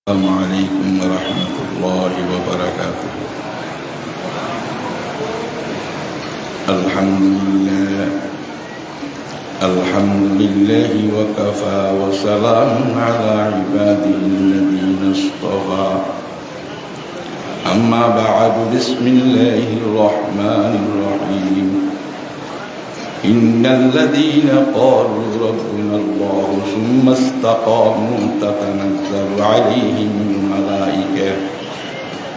السلام عليكم ورحمة الله وبركاته. الحمد لله وكفى وسلام على عباده الذين اصطفى. أما بعد، بسم الله الرحمن الرحيم. إن الذين قالوا ربنا الله ثم استقاموا تتنزل عليهم الملائكة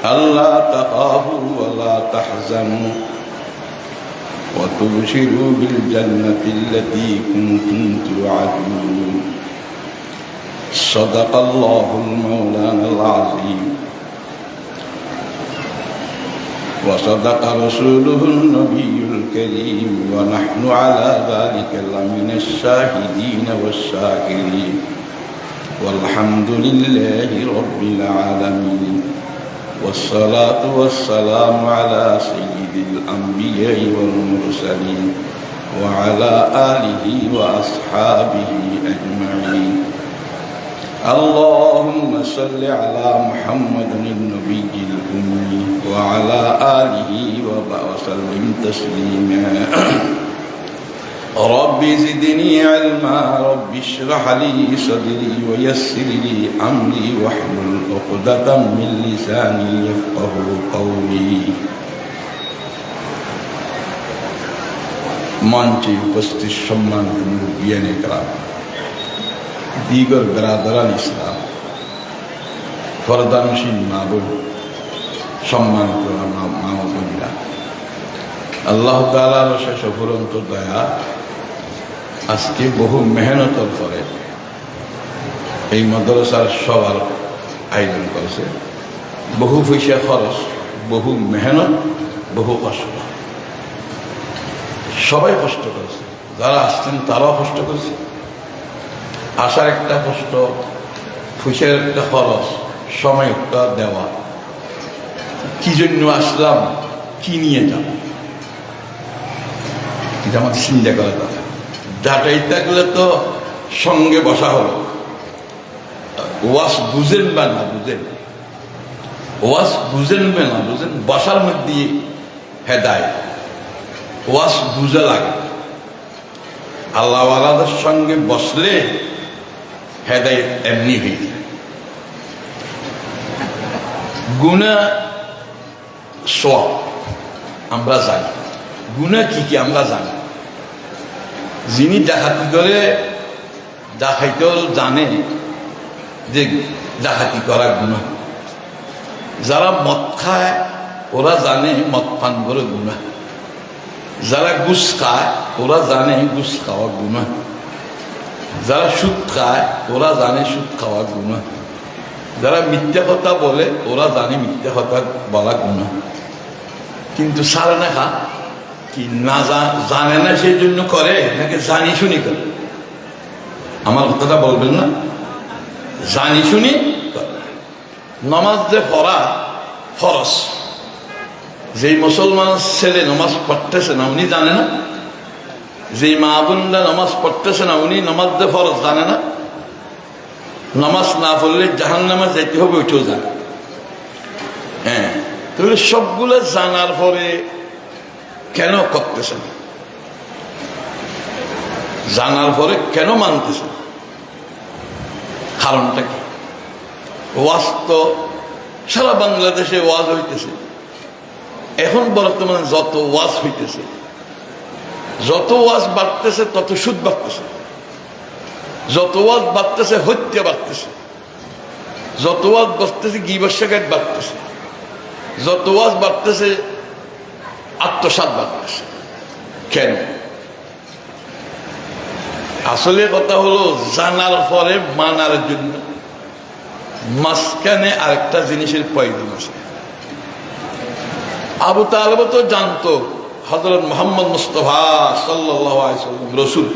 ألا تخافوا ولا تحزنوا وتبشروا بالجنة التي كنتم توعدون. صدق الله المولانا العظيم وصدق رسوله النبي الكريم، ونحن على ذلك لمن الشاهدين والشاكرين، والحمد لله رب العالمين، والصلاة والسلام على سيد الأنبياء والمرسلين وعلى آله وأصحابه أجمعين. اللهم صل على محمد النبي الأمي وعلى آله وسلم تسليما. رب زدني علما، رب اشرح لي صدري ويسر لي أمري واحلل عقدة من لساني يفقه قولي. মঞ্চে উপস্থিত সম্মানিত মুরব্বিয়ানে কেরাম, দিগর বেরাদারান ইসলাম, ফরদানশীল মা বোন, সম্মানিত মা বোনেরা, আল্লাহ তাআলার শেষ অফুরন্ত দয়া, আজকে বহু মেহনতের পরে এই মাদ্রাসার সবার আয়োজন করেছে। বহু পয়সা খরচ, বহু মেহনত, বহু কষ্ট, সবাই কষ্ট করেছে। যারা আসছেন তারাও কষ্ট করেছে। আসার একটা কষ্ট, পয়সার একটা খরচ, সময় একটা দেওয়া। কি জন্য আসলাম, কি নিয়ে যাব, এটা আমাদের চিন্তা করা কথা। ডাটাই থাকলে তো সঙ্গে বসা হলো। ওয়াজ বুঝেন বা না বুঝেন, ওয়াজ বুঝেন বা না বুঝেন, বসার মধ্যে হেদায়েত। ওয়াজ বুঝে লাগে। আল্লাহওয়ালাদের সঙ্গে বসলে হেদায়েত এমনি হয়ে যায়। গুনাহ সওয়াব আমরা জানি, গুনাহ কি কি আমরা জানি। যিনি ডাকাতি করে, ডাকাইতেও জানে যে ডাকাতি করা গুনাহ। যারা মদ খায় ওরা জানে মদ পান করে গুনাহ। যারা ঘুষ খায় ওরা জানে ঘুষ খাওয়া গুনাহ। যারা সুদ খায় ওরা জানে সুদ খাওয়া গুনাহ। যারা মিথ্যা কথা বলে ওরা জানে মিথ্যা কথা বলা গুনাহ। কিন্তু সারে না খা কি না জানে না সেই জন্য করে, নাকি জানি শুনি করে? আমার কথাটা বলবেন না? জানি শুনি করে। নামাজ যে পড়া ফরজ, যেই মুসলমান ছেলে নামাজ পড়তেছে না উনি জানে না? যেই মা বোনরা নামাজ পড়তেছে না উনি নামাজ যে ফরজ জানে না? নামাজ না পড়লে জাহান্নামে যেতে হবে ওইটাও জানে। হ্যাঁ, তাহলে সবগুলো জানার পরে কেন করতেছে না? জানার পরে কেন মানতেছে না? কারণটা কি? ওয়াজ তো সারা বাংলাদেশে ওয়াজ হইতেছে। এখন বর্তমানে যত ওয়াজ হইতেছে, যত ওয়াজ বাড়তেছে তত সুদ বাড়তেছে, যত ওয়াজ বাড়তেছে হত্যা বাড়তেছে, যত ওয়াজ বাড়তেছে গীবত শিকায়ত বাড়তেছে, যত ওয়াজ বাড়তেছে আত্মসাৎ বাড়তেছে। কেন? আসলে কথা হলো জানার পরে মানার জন্য মাঝখানে আরেকটা জিনিসের প্রয়োজন আছে। আবু তালেব তো জানতো হযরত মুহাম্মদ মুস্তাফা সাল্লাল্লাহু আলাইহি ওয়াসাল্লাম রাসূল,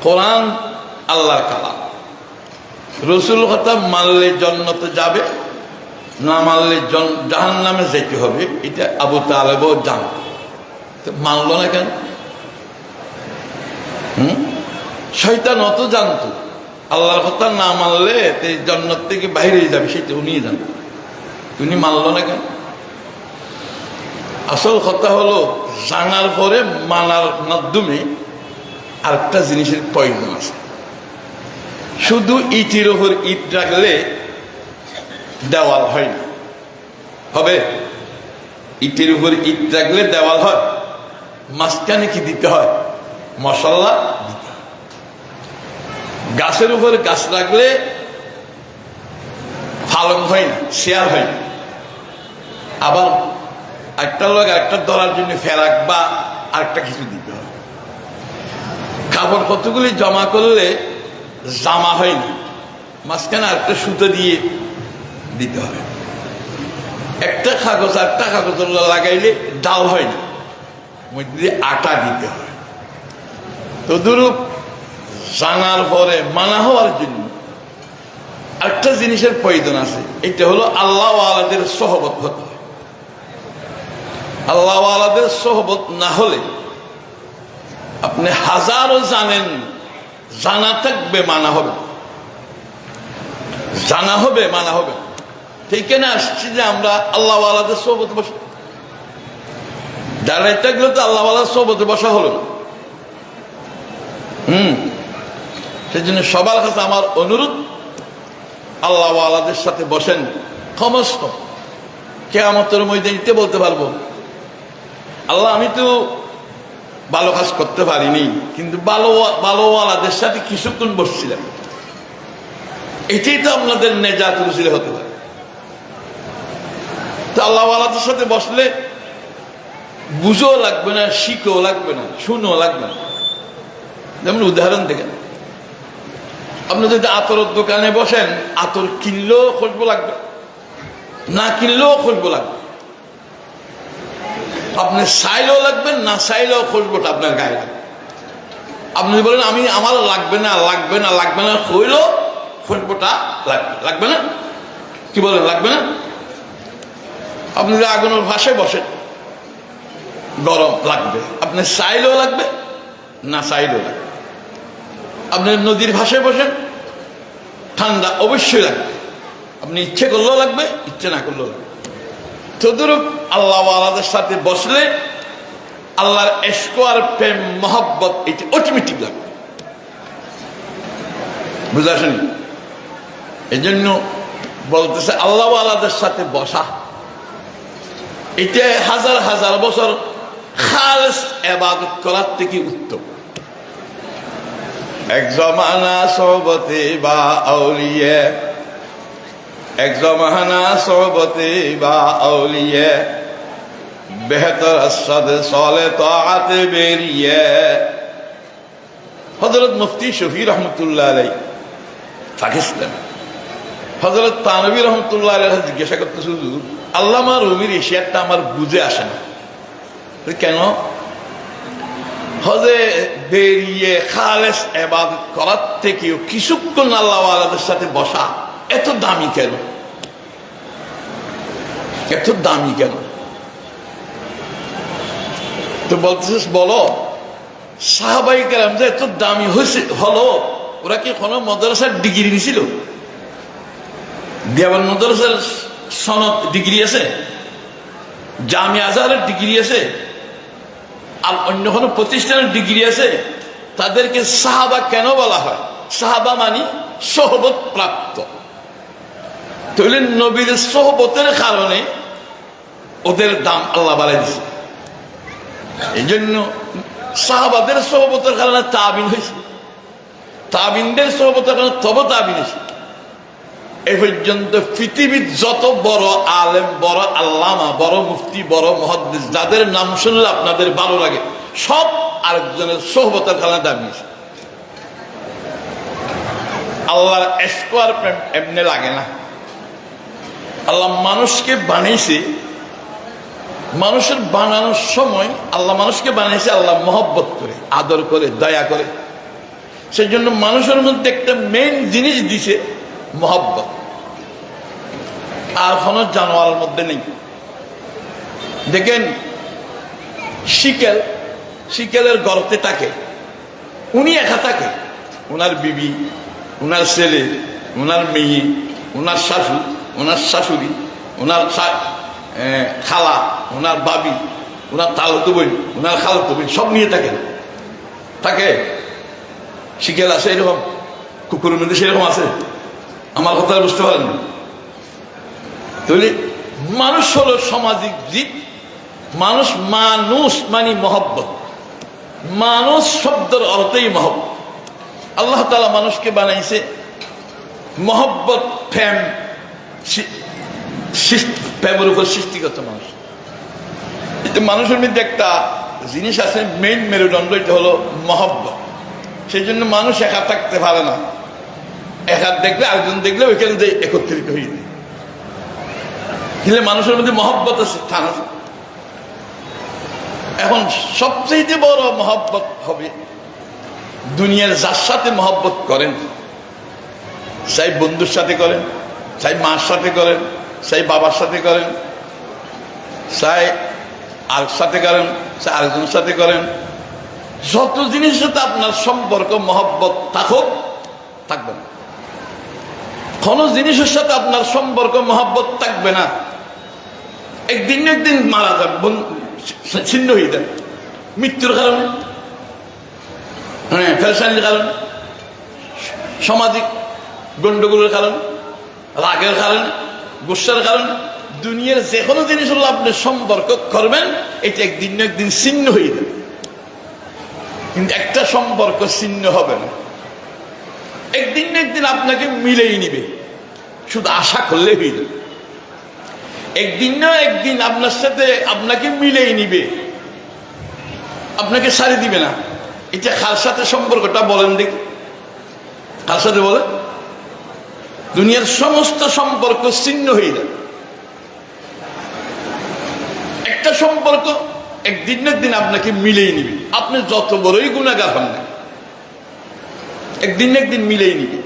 কোরআন আল্লাহর কালাম। রাসূল কথা মানলে জান্নাতে যাবে, না মানলে জাহান্নামে যেতে হবে, এটা আবু তালেবও জানতো। মানলো না কেন? শয়তান অত জানতো, আল্লাহর কথা না মানলে জান্নাত থেকে বাইরে যাবে, সেটা উনি জানেন। উনি মানল না কেন? আসল কথা হলো জানার পরে মানার মাধ্যমে আরেকটা জিনিসের প্রয়োজন আছে। শুধু ইটের ওপর ইট রাখলে দেওয়াল হয় না। হবে? ইটের উপর ইট রাখলে দেওয়াল হয়? মাঝখানে কি দিতে হয়? মশলা দিতে হয়। গাছের উপর গাছ রাখলে ফালং হয় না, শেয়ার হয় না। আবার একটা লোক একটা ধরার জন্য ফেরাক বা আরেকটা কিছু দিতে হয়। কাপড় কতগুলি জমা করলে জামা হয় না, মাঝখানে আরেকটা সুতো দিয়ে দিতে হয়। একটা কাগজ আরেকটা কাগজ লাগাইলে ডাল হয় না, মধ্যে দিয়ে আটা দিতে হয়। তদুরূপ জানার পরে মানা হওয়ার জন্য আরেকটা জিনিসের প্রয়োজন আছে, এটা হলো আল্লাহ ওয়ালাদের সহবত হতে হয়। আল্লাহ ওয়ালাদের সহবত না হলে আপনি হাজারও জানেন, জানা থাকবে মানা হবে, জানা হবে মানা হবে। ঠিক না? আসছি যে আমরা আল্লাহ ওয়ালাদের সহবতে বসে দাঁড়াই থাকলে তো আল্লাহ ওয়ালার সহবতে বসা হলো না। সেই জন্য সবার কাছে আমার অনুরোধ, আল্লাহ ওয়ালাদের সাথে বসেন। সমস্ত কিয়ামতের ময়দানে বলতে পারবো, আল্লাহ আমি তো ভালো কাজ করতে পারিনি, কিন্তু ভালোওয়ালাদের সাথে কিছুক্ষণ বসছিলাম। এটাই তো আপনাদের নেজাত রুসিলে হতে পারে। তো আল্লাহওয়ালাদের সাথে বসলে বুঝও লাগবে না, শিখও লাগবে না, শুনও লাগবে না। যেমন উদাহরণ দেখেন, আপনি যদি আতরের দোকানে বসেন, আতর কিনলেও খুশবু লাগবে, না কিনলেও খুশবু লাগবে। আপনি চাইলেও লাগবেন, না চাইলেও খুশবুটা আপনার গায়ে লাগবে। আপনি যদি বলেন আমি আমার লাগবে না লাগবে না লাগবে না, হইলেও খুশবুটা লাগবে, লাগবে না? কি বলেন, লাগবে না? আপনি যদি আগুনের ভাসে বসেন, গরম লাগবে, আপনি চাইলেও লাগবে, না চাইলেও লাগবে। আপনি নদীর ভাসে বসেন, ঠান্ডা অবশ্যই লাগবে, আপনি ইচ্ছে করলেও লাগবে, ইচ্ছে না করলেও লাগবে। তদুরূপ আল্লাহ ওয়ালাদের সাথে বসলে আল্লাহর ইশক আর প্রেম মহব্বত এটা অটোমেটিক লাগবে। বুঝে আসেন? এই জন্য বলতেছে আল্লাহ ওয়ালাদের সাথে বসা এটা হাজার হাজার বছর খালেস ইবাদত করার থেকে উত্তম। এক জমানা সোহবতে বা আউলিয়া, এক জমানা সোহবতে বা আউলিয়া, বেহতর সাদ সলে তাআতে বেরিয়ে। হযরত মুফতি শফি রহমতুল্লাহ আলাইহি পাকিস্তান, হযরত তানভী রহমতুল্লাহ আলাইহি জিজ্ঞাসা করতেছে, হুজুর আল্লামা রুমির এশিয়ারটা আমার বুঝে আসে না। কেন? হজে বেরিয়ে খালেস ইবাদত করার থেকেও কিছুক্ষণ আল্লাহ ওয়ালাদের সাথে বসা এত দামি কেন? এত দামি কেন? তো বলতেছিস, বলো সাহাবায়ে কেরাম যে এত দামি হলো, ওরা কি কোনো মাদ্রাসার ডিগ্রি নিছিল? দেওয়ান মাদ্রাসার সনদ ডিগ্রি আছে, জামিয়া আজহারের ডিগ্রি আছে, আর অন্য কোনো প্রতিষ্ঠানের ডিগ্রি আছে? তাদেরকে সাহাবা কেন বলা হয়? সাহাবা মানি সোহবত প্রাপ্ত। তাহলে নবীর সোহবতের কারণে ওদের দাম আল্লাহ বাড়াই দিছে। এই জন্য সাহাবাদের সোহবতের কারণে তাবিন হয়েছে, তাবিনদের সোহবতের কারণে তবে তাবিন হয়েছে। এ পর্যন্ত পৃথিবীর যত বড় আলেম, বড় আল্লামা, বড় মুফতি, বড় মুহাদ্দিস, যাদের নাম শুনলে আপনাদের ভালো লাগে, সব আরেকজনের সোহবতের কারণে দাবি। আল্লাহর ইশক আর প্রেম এমনি লাগে না। আল্লাহ মানুষকে বানিয়েছে, মানুষের বানানোর সময় আল্লাহ মানুষকে বানিয়েছে আল্লাহ মহব্বত করে, আদর করে, দয়া করে। সেই জন্য মানুষের মধ্যে একটা মেইন জিনিস দিছে মহব্বত, আর কোনো জানোয়ারের মধ্যে নেই। দেখেন শিকেলের গর্তে থাকে, উনি একা থাকে, ওনার বিবি ওনার ছেলে, ওনার মেয়ে, ওনার শাশু, ওনার শাশুড়ি, ওনার খালা, ওনার বাবি, ওনার তালতো বোন, ওনার খালতো বোন, সব নিয়ে থাকেন। থাকে শিকেল আছে এরকম, কুকুরের মধ্যে সেরকম আছে। আমার কথা বুঝতে পারেন না? তাহলে মানুষ হলো সামাজিক জীব। মানুষ মানে মহব্বত। মানুষ শব্দের অর্থই মহব্বত। আল্লাহ তাআলা মানুষকে বানাইছে মহব্বত, প্রেমের উপর সৃষ্টিগত মানুষ। মানুষের মধ্যে একটা জিনিস আছে, মেইন মেরুদণ্ড, এটা হলো মহব্বত। সেই জন্য মানুষ একা থাকতে পারে না। একা দেখলে আরেকজন দেখলে ওইখানে যে একত্রিত হয়ে যায়। কিন্তু মানুষের মধ্যে মহব্বত আছে, স্থান আছে। এখন সবচেয়ে বড় মহব্বত হবে দুনিয়ার যার সাথে মহব্বত করেন, চাই বন্ধুর সাথে করেন, চাই মার সাথে করেন, চাই বাবার সাথে করেন, চাই আর সাথে করেন, চাই আরেকজনের সাথে করেন, যত জিনিসের সাথে আপনার সম্পর্ক মহব্বত থাকুক, থাকবে না। কোন জিনিসের সাথে আপনার সম্পর্ক মহব্বত থাকবে না, একদিন না একদিন মারা যাবে, ছিন্ন হয়ে যাবে। মৃত্যুর কারণে, ফেরেশানির কারণে, সামাজিক গন্ডগোলের কারণে, রাগের কারণে, গুসার কারণে, দুনিয়ার যে কোনো জিনিস হলো আপনি সম্পর্ক করবেন, এটা একদিন না একদিন ছিন্ন হয়ে যাবে। কিন্তু একটা সম্পর্ক ছিন্ন হবে না, একদিন না একদিন আপনাকে মিলেই নিবে, শুধু আশা করলে হয়ে যাবে। একদিন না একদিন আপনার সাথে আপনাকে মিলেই নিবে, আপনাকে ছাড়ি দিবে না। এটা কার সাথে সম্পর্কটা বলেন দেখি, কার সাথে বলেন? দুনিয়ার সমস্ত সম্পর্ক ছিন্ন হয়ে যাবে। একটা সম্পর্ক একদিন না একদিন আপনাকে মিলেই নিবে, আপনি যত বড়ই গুনাহগার হন না, একদিন না একদিন মিলেই নিবে।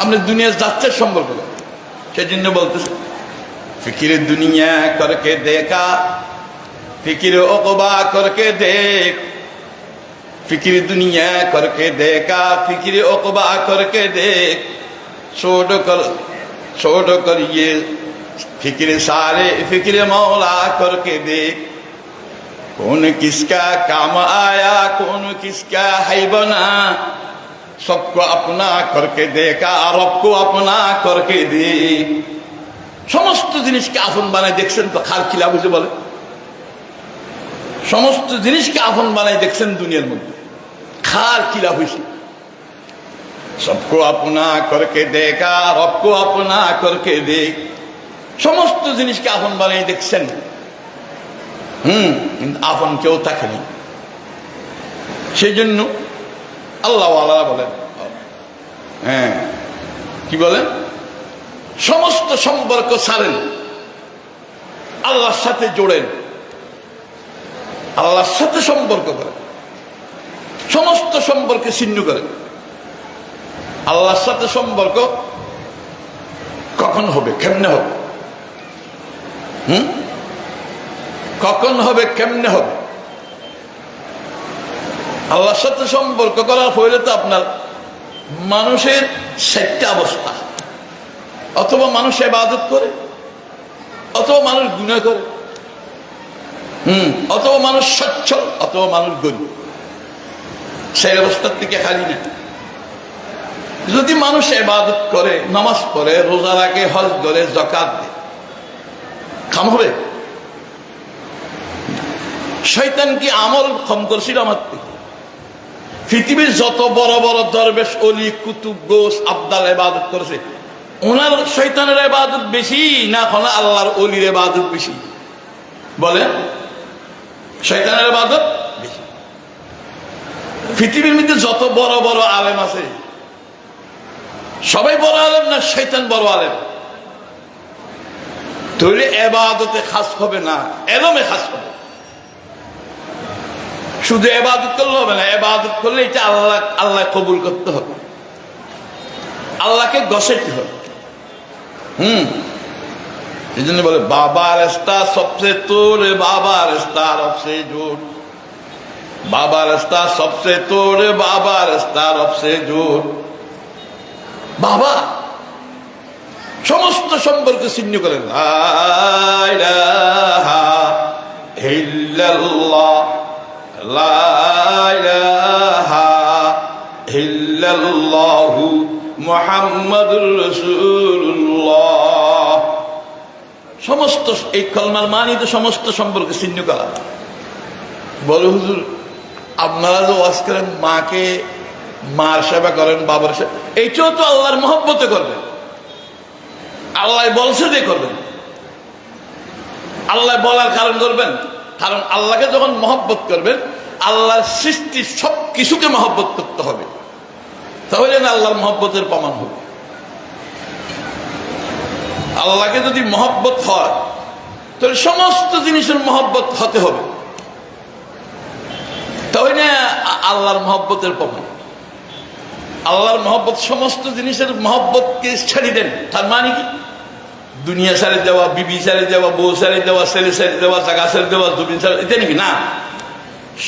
আপনি দুনিয়ার যাচ্ছে সম্পর্ক, সেই জন্য বলতেছে ফিকির দুনিয়া করকে দেখা, ফিকির ওকবা করকে দেখ, ফিকির দুনিয়া করকে দেখা, ফিকির ওকবা করকে দেখ, छोड़ कर ये फिक्र सारे फिक्र मौला करके देख, कौन किसका काम आया कौन किसका है बना, सबको अपना करके देखा रब को अपना करके देख। সমস্ত জিনিসকে আপন বানাই দেখছেন তো খার খিলা বুঝে বলে, সমস্ত জিনিসকে আপন বানাই দেখছেন দুনিয়ার মধ্যে, খার খিলা হয়েছে। सबको अपना करके देखा रब को अपना करके देख, সমস্ত জিনিসকে আপন বানাই দেখছেন, কিন্তু আপন কেউ থাকেনি। সেই জন্য আল্লাহ ওয়ালা বলেন, কি বলেন, সমস্ত সম্পর্ক ছাড়েন, আল্লাহর সাথে জোড়েন, আল্লাহর সাথে সম্পর্ক করেন, সমস্ত সম্পর্কে ছিন্ন করেন। আল্লাহর সাথে সম্পর্ক কখন হবে, কেমনে হবে? কখন হবে, কেমনে হবে? আল্লাহর সাথে সম্পর্ক করার ফলে তো আপনার মানুষের 7টা অবস্থা, অথবা মানুষ ইবাদত করে, অথবা মানুষ গুনাহ করে, অথবা মানুষ সচ্ছল, অথবা মানুষ গরিব। সেই অবস্থার থেকে খালি না। যদি মানুষ ইবাদত করে, নামাজ পড়ে, রোজা রাখে, হজ করে, যাকাত দেয়, কাম হবে? শয়তান কি আমল কম করছিল আমার থেকে? পৃথিবীর যত বড় বড় দরবেশ, অলি, কুতুব, গোস, আবদাল ইবাদত করেছে, ওনার শয়তানের ইবাদত বেশি না আল্লাহর অলির ইবাদত বেশি? বলেন, শয়তানের ইবাদত বেশি। পৃথিবীর মধ্যে যত বড় বড় আলেম আছে, সবাই বড় আলেম না শয়তান বড় আলেম? তাহলে ইবাদতে খাস হবে না, এলমে খাস হবে। শুধু ইবাদত করলে হবে না, ইবাদত করলে এটা আল্লাহ কবুল করতে হবে, আল্লাহকে গসাইতে হবে। এই জন্য বলে বাবা রাস্তা সবসে তোরে, বাবা রাস্তা রবসে জোর, বাবা রাস্তা সবসে তোরে, বাবা রাস্তা রবসে জোর, বাবা সমস্ত সম্পর্ক ছিন্ন করেন। লা ইলাহা ইল্লাল্লাহ, লা ইলাহা ইল্লাল্লাহু মুহাম্মাদুর রাসূলুল্লাহ। সমস্ত এই কলমার মানি তো সমস্ত সম্পর্ক ছিন্ন করা। বলে হুজুর আপনারা যে ওয়াজ করেন মাকে, মার সেবা করেন, বাবার সেবা, এইটাও তো আল্লাহর মহব্বতে করবেন। আল্লাহ বলছে যে করবেন, আল্লাহ বলার কারণ করবেন। কারণ আল্লাহকে যখন মহব্বত করবেন, আল্লাহর সৃষ্টি সব কিছুকে মহব্বত করতে হবে, তাহলে না আল্লাহর মহব্বতের প্রমাণ হবে। আল্লাহকে যদি মহব্বত হয় তাহলে সমস্ত জিনিসের মহব্বত হতে হবে, তাহলে না আল্লাহর মহব্বতের প্রমাণ। আল্লাহর মহব্বত সমস্ত জিনিসের মহব্বতকে ছেড়ে দেন, তার মানে কি? দুনিয়া ছেড়ে দেওয়া, বিবি ছেড়ে দেওয়া, বউ ছেড়ে দেওয়া, ছেলে ছেড়ে দেওয়া, জায়গা ছেড়ে দেওয়া, জমিন ছেড়ে, এটা নাকি না।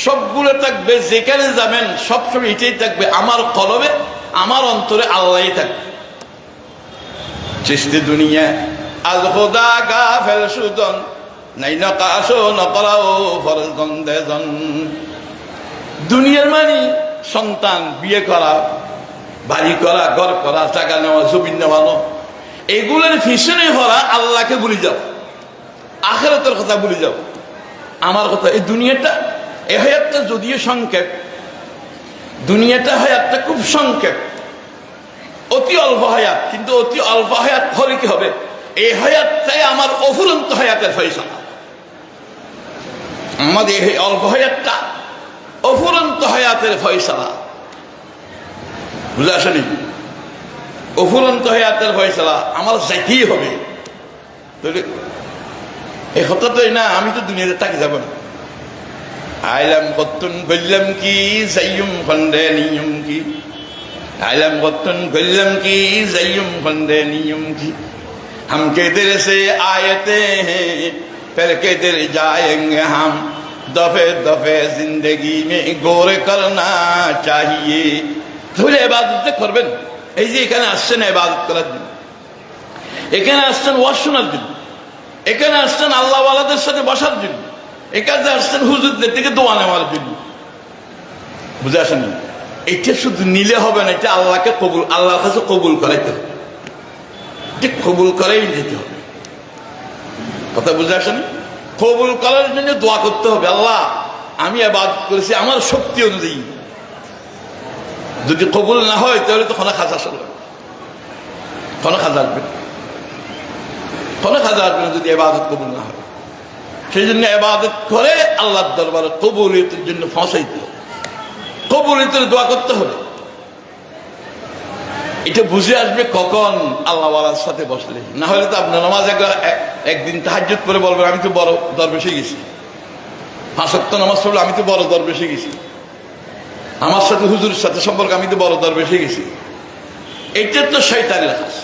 সবগুলো থাকবে, যেখানে যাবেন সবসময় এটাই থাকবে, আমার কলবে, আমার অন্তরে আল্লাহই থাকবে। চিস্তি দুনিয়া আল খোদা গাফেল সুদন নাই নকাশো নকরাও ফরজন দেজন। দুনিয়ার মানে সন্তান, বিয়ে করা, বাড়ি করা, ঘর করা, টাকা নেওয়া, জমিন নেওয়ানো, এগুলোর পিছনে ভরা আল্লাহকে ভুলে যাও, আখিরাতের কথা ভুলে যাও। আমার কথা, এই দুনিয়াটা, এই হায়াতটা যদিও সংক্ষেপ, দুনিয়াটা হায়াতটা খুব সংক্ষেপ, অতি অল্প হায়াত, কিন্তু অতি অল্প হায়াত হলে কি হবে? এই হায়াতটাই আমার অফুরন্ত হায়াতের ফয়সালা। আমাদের এই অল্প হায়াতটা অফুরন্ত হায়াতের ফয়সালা, বুঝে আসেনি? অফুরন্ত হায়াতের ফয়সালা আমার যাইতেই হবে। এই কথা তো না, আমি তো দুনিয়াতে তাকে যাব না। আইলাম কত্তুন গল্লাম কি যাইয়ুম খন্ডে নিয়ম কি, আইলাম কত্তুন গল্লাম কি যাইয়ুম খন্ডে নিয়ম কি, हम किधर से आए थे फिर किधर जाएंगे हम, दफे दफे जिंदगी में गौर करना चाहिए। তাহলে ইবাদত করবেন। এই যে এখানে আসছেন ইবাদত করার জন্য, এখানে আসছেন ওয়াজ শোনার জন্য, এখানে আসছেন আল্লাহ ওয়ালাদের সাথে বসার জন্য, এখানে আসছেন হুজুরদের থেকে দোয়া নেওয়ার জন্য, বুঝে আসেন? এটা শুধু নিলে হবে না, এটা আল্লাহকে কবুল, আল্লাহর কাছে কবুল করাইতে হবে, কবুল করেই যেতে হবে। কথা বুঝে আসেন? কবুল করার জন্য দোয়া করতে হবে, আল্লাহ আমি ইবাদত করেছি আমার শক্তি অনুযায়ী, যদি কবুল না হয় তাহলে তো খানা খাজা আসবে, খানা খাজা আসবে, খানা খাজা আসবে না যদি ইবাদত কবুল না হয়। সেই জন্য ইবাদত করে আল্লাহর দরবারে কবুলিয়তের জন্য ফসাইতে হবে, কবুলিয়তের দোয়া করতে হবে। এটা বুঝে আসবে কখন আল্লাহওয়ালার সাথে বসলে। না হলে তো আপনার নামাজ একদিন তাহাজ্জুদ করে বলবেন আমি তো বড় দরবেশে গেছি, 5 ওয়াক্ত নামাজ পড়লে আমি তো বড় দরবেশে গেছি, আমার সাথে হুজুরের সাথে সম্পর্ক, আমি তো বড় দরবেশে গেছি। এটা তো শয়তানের কাজ,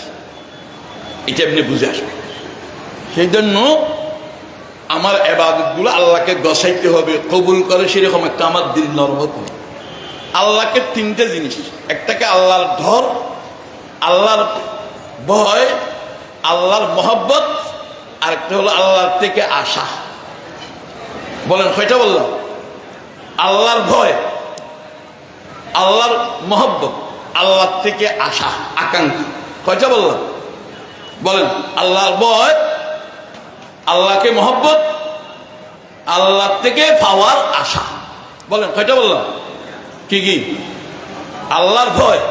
এটা আপনি বুঝে আসবে। সেই জন্য আমার ইবাদতগুলো আল্লাহকে গসাইতে হবে, কবুল করে সেরকম একটা আমার দিল নরম হতে হবে। আল্লাহকে 3টে জিনিস, একটাকে আল্লাহর ডর, আল্লাহর ভয়, আল্লাহর মহব্বত, আরেকটা হলো আল্লাহর থেকে আশা। বলেন কয়টা বললাম? আল্লাহর ভয়, আল্লাহর মহব্বত, আল্লাহর থেকে আশা, আকাঙ্ক্ষা। কয়টা বললাম? বলেন। আল্লাহর ভয়, আল্লাহকে মহব্বত, আল্লাহ থেকে পাওয়ার আশা। বলেন কয়টা বললাম? কি কি? আল্লাহর ভয়,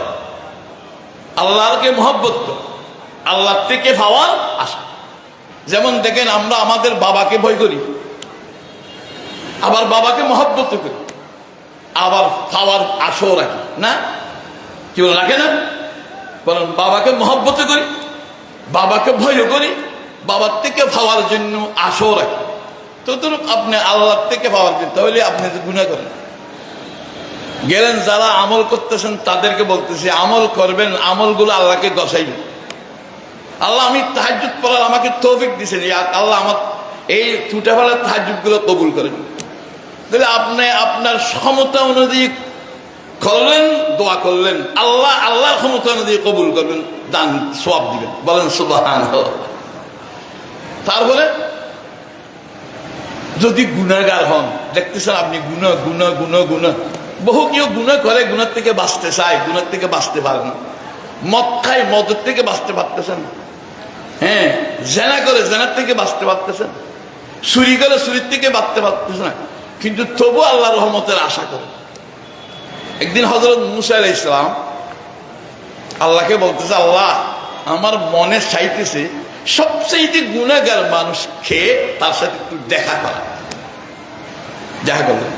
আল্লাহকে মহব্বত কর, আল্লাহ থেকে পাওয়ার আশা। যেমন দেখেন আমরা আমাদের বাবাকে ভয় করি, আবার বাবাকে মহব্বত করি, আবার পাওয়ার আশাও রাখি না? কি বলে রাখে না? বলেন বাবাকে মহব্বত করি, বাবাকে ভয় করি, বাবার থেকে পাওয়ার জন্য আশাও রাখি। ততটুক আপনি আল্লাহ থেকে পাওয়ার জন্য, তাহলে আপনি গুনাহ করেন। গেলেন যারা আমল করতেছেন তাদেরকে বলতেছি আমল করবেন, আমলগুলো আল্লাহকে গসাইবেন। আল্লাহ আমি তাহাজ্জুদ পড়ার আমাকে তৌফিক দিয়েছেন, আল্লাহ আমার এই টুটাফালা তাহাজ্জুদগুলো কবুল করেন। তাহলে আপনি আপনার ক্ষমতা অনুযায়ী করলেন, দোয়া করলেন, আল্লাহ আল্লাহর ক্ষমতা দিয়ে কবুল করবেন, দান সওয়াব দিবেন। বলেন সুবহানাল্লাহ। তারপরে যদি গুনাহগার হন, দেখতেছেন আপনি গুনাহ গুনাহ গুনাহ গুনাহ, বহু কেউ গুনাহ করে, গুনাহ থেকে বাঁচতে চায়, গুনাহ থেকে বাঁচতে পারে না। মদ খায়, মদের থেকে বাঁচতে পারতেছেন। হ্যাঁ, জেনা করে, জেনার থেকে বাঁচতে পারতেছেন। চুরি করে, চুরির থেকে বাঁচতে পারতেছেন না, কিন্তু তবু আল্লাহ রহমতের আশা করে। একদিন হযরত মুসা আলাইহিস সালাম আল্লাহকে বলতেছে, আল্লাহ আমার মনে চাইতেছে সবচেয়ে গুনাহগার মানুষ খেয়ে তার সাথে একটু দেখা করা। দেখা করলেন,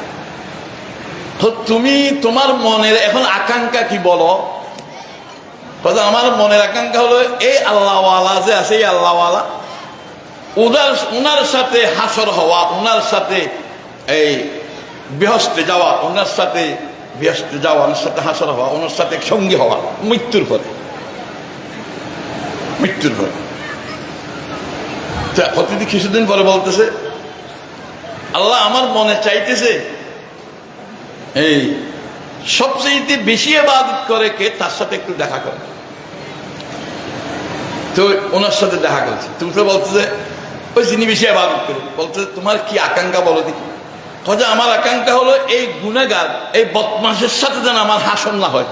তো তুমি তোমার মনের এখন আকাঙ্ক্ষা কি বলো? আমার মনের আকাঙ্ক্ষা হলো এই আল্লাহওয়ালা যে আছে, এই আল্লাহওয়ালা উনার সাথে হাসর হওয়া, উনার সাথে এই বেহেশতে যাওয়া, ওনার সাথে বেহেশতে যাওয়া, ওনার সাথে হাসর হওয়া, ওনার সাথে সঙ্গী হওয়া মৃত্যুর পরে। মৃত্যুর পরে প্রতিদিন কিছুদিন পরে বলতেছে, আল্লাহ আমার মনে চাইতেছে এই সবচেয়ে বেশি ইবাদত করে কে, তার সাথে একটু দেখা করে। তো ওনার সাথে দেখা করছে। তুমি তো বলতেছে ওই যিনি বেশি ইবাদত করে, বলতেছে তোমার কি আকাঙ্ক্ষা বলো দেখি। যে আমার আকাঙ্ক্ষা হলো এই গুনাহগার, এই বদমাশের সাথে যেন আমার হাসন না হয়,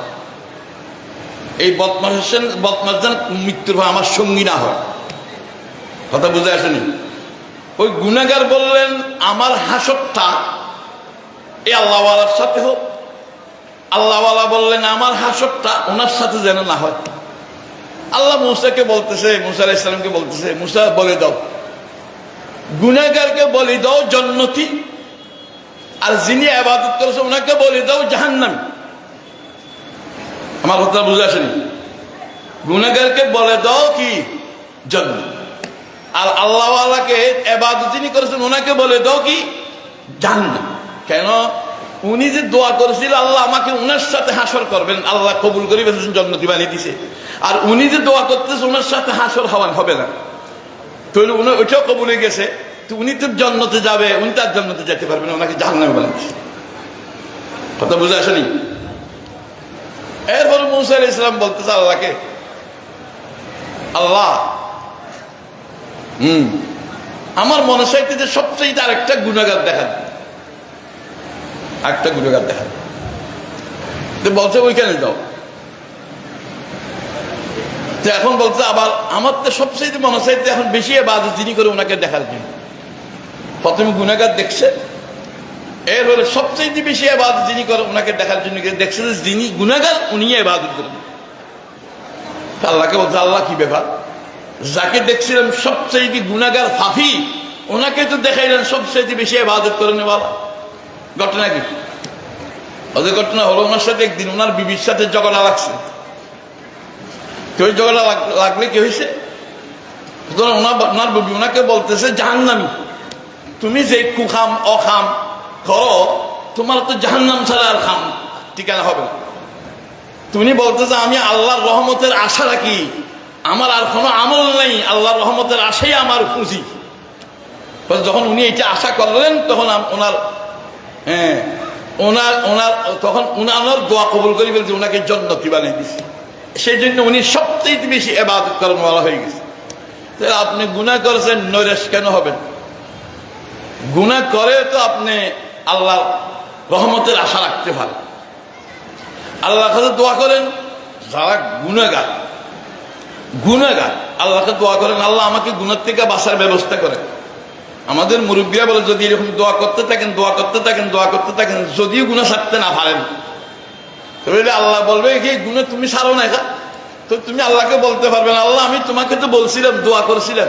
এই বদমাশ যেন মৃত্যুর হয় আমার সঙ্গী না হয়। কথা বুঝে আসেনি? ওই গুনাহগার বললেন আমার হাসরটা এই আল্লাহওয়ালার সাথে হোক। আল্লাহওয়ালা বললেন আমার হাসরটা ওনার সাথে যেন না হয়। আল্লাহ মুসাকে বলতেছে, মুসা আলাইহিস সালামকে বলতেছে, মুসা বলে দাও, গুনাহগারকে বলে দাও জান্নাতি, আর যিনি ইবাদত করেছে ওনাকে বলে দাও জাহান্নামী। আমার কথা বুঝে আসেনি? গুনাহগারকে বলে দাও কি জান্নাত, আর আল্লাহওয়ালাকে ইবাদত যিনি করেছেন ওনাকে বলে দাও কি জান্নাত। কেন? উনি যে দোয়া করেছিল আল্লাহ আমাকে উনার সাথে হাসর করবেন, আল্লাহ কবুল করে ফেলেছেন, জান্নাতি বানিয়ে দিছে। আর উনি যে দোয়া করতেছে ওনার সাথে হাসর হওয়ান হবে না, তাহলে উনি ওইটাও কবুল হয়ে গেছে। তো উনি তো জান্নাতে যাবে, উনি তার জান্নাতে যেতে পারবেন, ওনাকে জাহান্নামে বানিয়েছে। কথা বুঝে আসেনি? এরপর মুসা আলাইহিস সালাম বলতেছে আল্লাহকে, আল্লাহ আমার মনে চাইতেছে সবচেয়ে আরেকটা গুনাহগার দেখা, একটা গুনাহগার দেখা। বলছে ওইখানে যাও। তো এখন বলছে আবার আমার তো সবচেয়ে মনে চাইতে এখন বেশি ইবাদত যিনি করে ওনাকে দেখার জন্য। প্রথমে গুনাহগার দেখছে, এর হলে সবচেয়ে বেশি ইবাদত যিনি করে ওনাকে দেখার জন্য দেখছে যে যিনি গুনাহগার উনি ইবাদত করেন। আল্লাহকে বলছে, আল্লাহ কি ব্যাপার, যাকে দেখছিলাম সবচেয়ে গুনাহগার ফাফি, ওনাকে তো দেখাইলেন সবচেয়ে বেশি ইবাদত করেন বলা। ঘটনা কি? ওদের ঘটনা হলো ওনার সাথে একদিন ওনার বিবির সাথে ঝগড়া লাগছে। তো ওই ঝগড়া লাগলে কি হয়েছে, ওনার বিবি ওনাকে বলতেছে জাহান্নামী, তুমি যে কুখাম অখাম করো তোমার তো জাহান্নাম ছাড়া আর খাম ঠিকানা হবে না। তুমি বলতেছে আমি আল্লাহর রহমতের আশা রাখি, আমার আর কোনো আমল নেই, আল্লাহর রহমতের আশাই আমার পুঁজি। যখন উনি এটা আশা করলেন তখন তখন উনার দোয়া কবুল করে বলছে, ওনাকে জান্নাতি বানিয়ে দিচ্ছে। সেই জন্য উনি সবচেয়ে বেশি ইবাদত করেন বলা হয়ে গেছে। তাহলে আপনি গুনাহ করেছেন, নৈরাশ কেন হবেন? গুনাহ করে তো আপনি আল্লাহর রহমতের আশা রাখতে পারেন। আল্লাহর কাছে দোয়া করেন, যারা গুনাহগার আল্লাহকে দোয়া করেন, আল্লাহ আমাকে গুনাহ থেকে বাঁচার ব্যবস্থা করেন। আমাদের মুরব্বীরা বলে যদি এরকম দোয়া করতে থাকেন, যদিও গুনাহ ছাড়তে না পারেন তাহলে আল্লাহ বলবে কি গুনাহ তুমি ছাড়ো না, তো তুমি আল্লাহকে বলতে পারবে না, আল্লাহ আমি তোমাকে তো বলছিলাম, দোয়া করেছিলাম,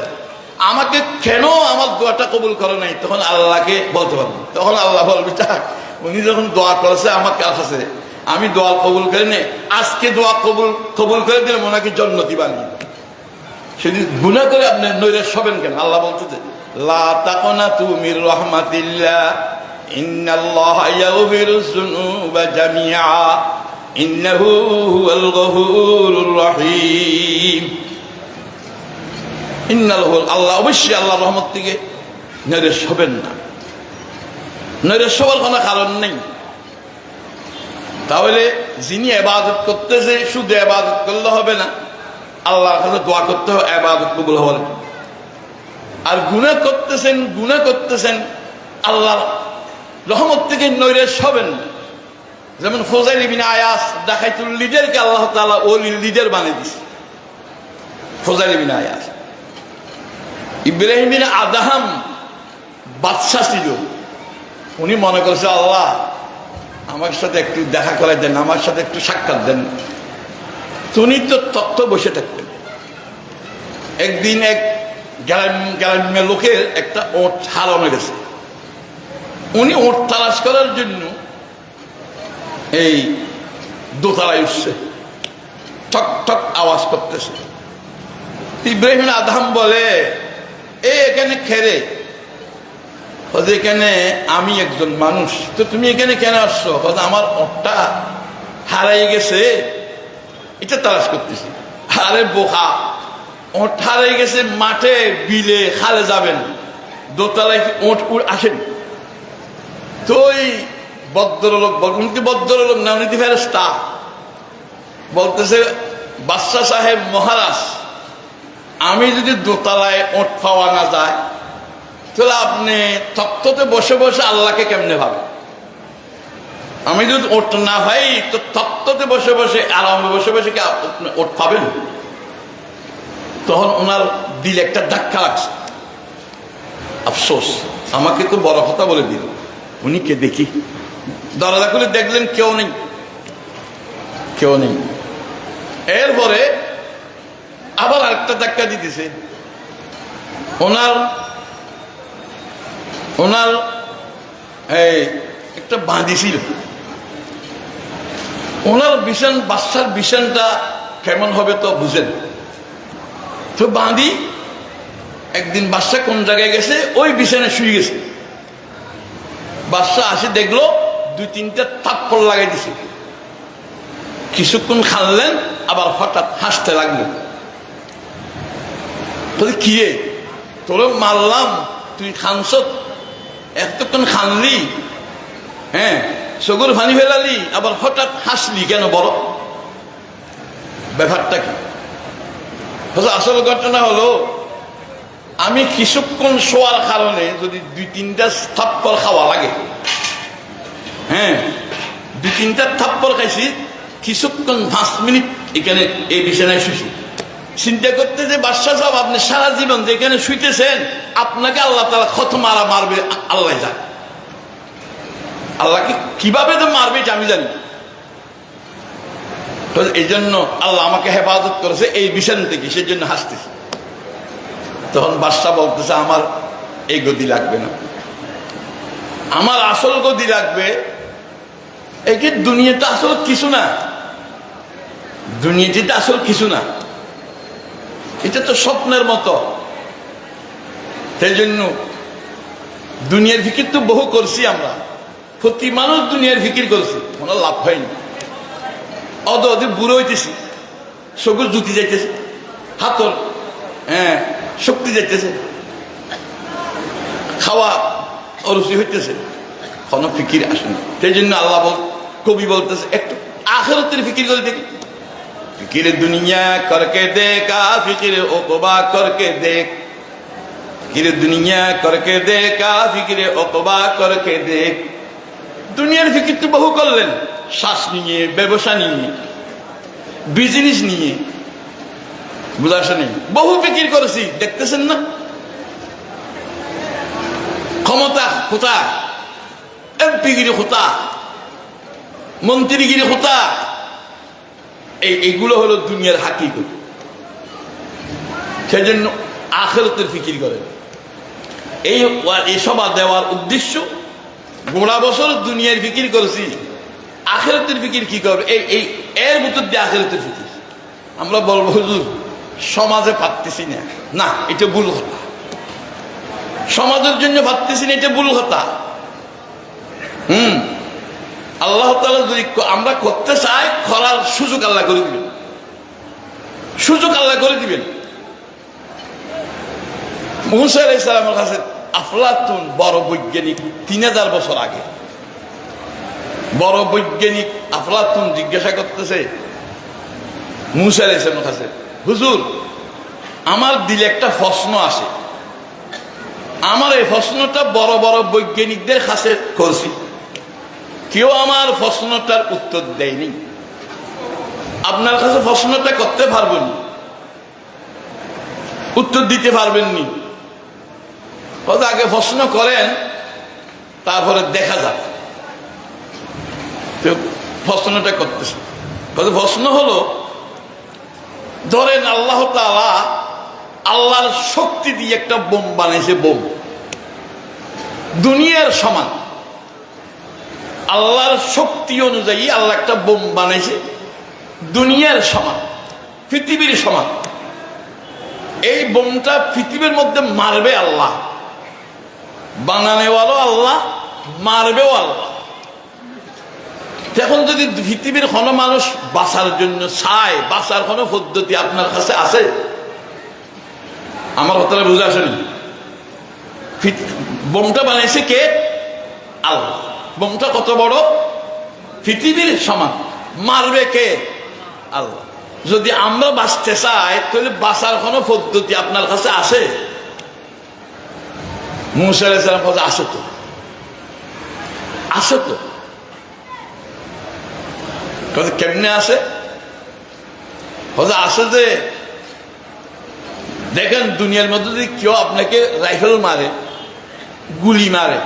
আমাকে কেন আমার দোয়াটা কবুল করে নাই? তখন আল্লাহকে বলতে পারবো। তখন আল্লাহ বলবে উনি যখন দোয়া করেছে আমার কাছে, আমি দোয়া কবুল করে নে, আজকে দোয়া কবুল করে দিলাম, ওনাকে জান্নাতি বানিয়ে। সেদিন গুনাহ করে আপনি নৈরাশ হবেন কেন? আল্লাহ বলতেছে লা তাকনাতু মির রাহমাতিল্লাহ ইন্নাল্লাহা ইয়াগফিরুয যুনুবা জামিআ ইন্নাহু হুয়াল গফুরুর রহিম। আল্লাহ অবশ্যই আল্লাহর রহমত থেকে নৈরাশ হবেন না, নৈরাশ হওয়ার কোনো কারণ নেই। তাহলে যিনি ইবাদত করতেছে শুধু ইবাদত করলে হবে না, আল্লাহর কাছে দোয়া করতে হবে ইবাদত কবুল হওয়ার। আর গুনাহ করতেছেন আল্লাহর রহমত থেকে নৈরাশ হবেন না। যেমন ফুজাইল ইবনে আয়াস ডাকাইতুল লিডারকে আল্লাহ তাআলা ওলির লিডার বানিয়ে দিয়েছে। ফুজাইল ইবনে আয়াস, ইব্রাহিম বিন আদহাম বাদশা ছিল, উনি মনে করছে আল্লাহ আমার সাথে একটু দেখা করে দেন, আমার সাথে একটু সাক্ষাৎ দেন। উনি তো তত্ত্ব বসে থাকতেন। একদিন এক গ্রামের লোকের একটা ওট হারানো গেছে, উনি ওট তালাশ করার জন্য এই দোতলায় উঠছে, ঠক ঠক আওয়াজ করতেছে। ইব্রাহিম আদহাম বলে এখানে খেরে, এখানে আমি একজন মানুষ, তো তুমি এখানে কেন আসছো? আমার ওটটা হারাই গেছে, এটা তালাশ করতেছি। আরে বোকা, ওট হারাই গেছে মাঠে বিলে খালে যাবেন, দোতলায় ওট আসেন। তো ওই ভদ্রলোক ভদ্রলোক না, উনি ফেরেশতা, বলতেছে বাদশা সাহেব মহারাজ, আমি যদি দোতলায় ওট পাওয়া না যায় তাহলে আপনি তত্ত্বতে বসে বসে আল্লাহকে কেমনে ভাবেন? আমি যদি ওট না ভাই তো তত্ত্বতে বসে বসে আরামে বসে বসে কি ওট পাবেন? তখন ওনার দিলে একটা ধাক্কা লাগছে, আফসোস আমাকে তো বড় কথা বলে দিল। উনি কে দেখি, দরজা খুলে দেখলেন কেউ নেই। এরপরে আবার আরেকটা ধাক্কা দিতেছে। ওনার এই একটা বাঁধি ছিল, ওনার বিছান বাচ্চার বিছানটা কেমন হবে তো বুঝেন। তো বাঁধি একদিন বাচ্চা কোন জায়গায় গেছে, ওই বিছানায় শুয়ে গেছে। বাচ্চা আসে দেখলো 2-3টা থাপ্পড় লাগাই দিছে। কিছুক্ষণ খানলেন, আবার হঠাৎ হাসতে লাগলেন। কি রে, তোর মারলাম, তুই খানস, এতক্ষণ খানলি, হ্যাঁ চোখের পানি ফেলালি, আবার হঠাৎ হাসলি কেন? বড় ব্যাপারটা কি? আসল ঘটনা হলো আমি কিছুক্ষণ শোয়ার কারণে যদি 2-3টা থাপ্পড় খাওয়া লাগে, হ্যাঁ 2-3টা থাপ্পড় খাইছি, কিছুক্ষণ 5 মিনিট এখানে এই বিছানায় শুয়েছি। চিন্তা করতে যে বাদশা সাহেব আপনি সারা জীবন যেখানে শুইতেছেন, আপনাকে আল্লাহ তাআলা কত মারবে আল্লাহ জানে। আল্লাহকে কিভাবে তো মারবে এটা আমি জানি। এই জন্য আল্লাহ আমাকে হেফাজত করেছে এই বিছানা থেকে, সেই জন্য হাসতেছি। তখন বাদশা বলতেছে আমার এই গদি লাগবে না, আমার আসল গদি লাগবে। এই যে দুনিয়াটা আসল কিছু না, দুনিয়াটা আসল কিছু না, এটা তো স্বপ্নের মতো। সেই জন্য দুনিয়ার ফিকির তো বহু করছি আমরা, প্রতি মানুষ দুনিয়ার ফিকির করছি, কোনো লাভ হয়নি। অদি বুড়ো হইতেছি, চোখের জুতি যাইতেছে, হাতর শক্তি যাইতেছে, খাওয়া অরুচি হইতেছে, কোনো ফিকির আসেনি। সেই জন্য আল্লাহ কবি বলতেছে একটু আখিরাতের ফিকির করে দেখি। ফিকির দুনিয়া করকে দেখা, ফিকির ওকবা করকে দেখ, ফিকির দুনিয়া করকে দেখা, ফিকির ওকবা করকে দেখ। দুনিয়ার ফিকির তো বহু করলেন, শ্বাস নিয়ে, ব্যবসা নিয়ে, বিজনেস নিয়ে, বুঝাশা নেই, বহু ফিকির করেছি, দেখতেছেন না? ক্ষমতা কোথায়, এমপিগিরি কোথায়, মন্ত্রীগিরি কোথায়, এইগুলো হলো দুনিয়ার হাকিকত। সেই জন্য আখিরাতের ফিকির করেন। এই সভা দেওয়ার উদ্দেশ্য, গোড়া বছর দুনিয়ার ফিকির করেছি, আখিরাতের ফিকির কি করবে, এর ভিতর দিয়ে আখিরাতের ফিকির। আমরা বলবো হুজুর সমাজে পারতেছি না, না এটা ভুল কথা। সমাজের জন্য ভাবতেছি না, এটা ভুল কথা। আল্লাহ তাআলা যদি আমরা করতে চাই, করার সুযোগ আল্লাহ করে দিবেন, সুযোগ আল্লাহ করে দিবেন। মুসা আলাইহিস সালামের কাছে আফলাতুন বড় বৈজ্ঞানিক, 3000 বছর আগে বড় বৈজ্ঞানিক আফলাতুন জিজ্ঞাসা করতেছে মুসা আলাইহিস সালামের কাছে, হুজুর আমার দিলে একটা প্রশ্ন আসে, আমার এই প্রশ্নটা বড় বড় বৈজ্ঞানিকদের কাছে করছি, কেউ আমার প্রশ্নটার উত্তর দেয়নি, আপনার কাছে প্রশ্নটা করতে পারবেন, উত্তর দিতে পারবেননি, আগে প্রশ্ন করেন তারপরে দেখা যাবে। তো প্রশ্নটা করতেছে, প্রশ্ন হলো ধরেন আল্লাহ তাআলা আল্লাহর শক্তি দিয়ে একটা বোম বানাইছে, বোম দুনিয়ার সমান, আল্লাহর শক্তি অনুযায়ী আল্লাহ একটা বোম বানাইছে দুনিয়ার সমান, পৃথিবীর সমান। এই বোমটা পৃথিবীর মধ্যে মারবে আল্লাহ, বানানেওয়ালো আল্লাহ, মারবেও আল্লাহ। এখন যদি পৃথিবীর কোনো মানুষ বাঁচার জন্য চায়, বাঁচার কোনো পদ্ধতি আপনার কাছে আছে? আমার হতারা বুঝে আসেনি। বোমটা বানাইছে কে? আল্লাহ। বোমটা কত বড়? পৃথিবীর সমান। মারবে কে? আল্লাহ। যদি আমরা বাঁচতে চাই তাহলে বাঁচার কোনো পদ্ধতি আপনার কাছে আছে? মুসা আলাইহিস সালাম বলে আছে তো, আছে তো। কেমনে আছে? আছে যে দেখেন দুনিয়ার মধ্যে যদি কেউ আপনাকে রাইফেল মারে, গুলি মারে,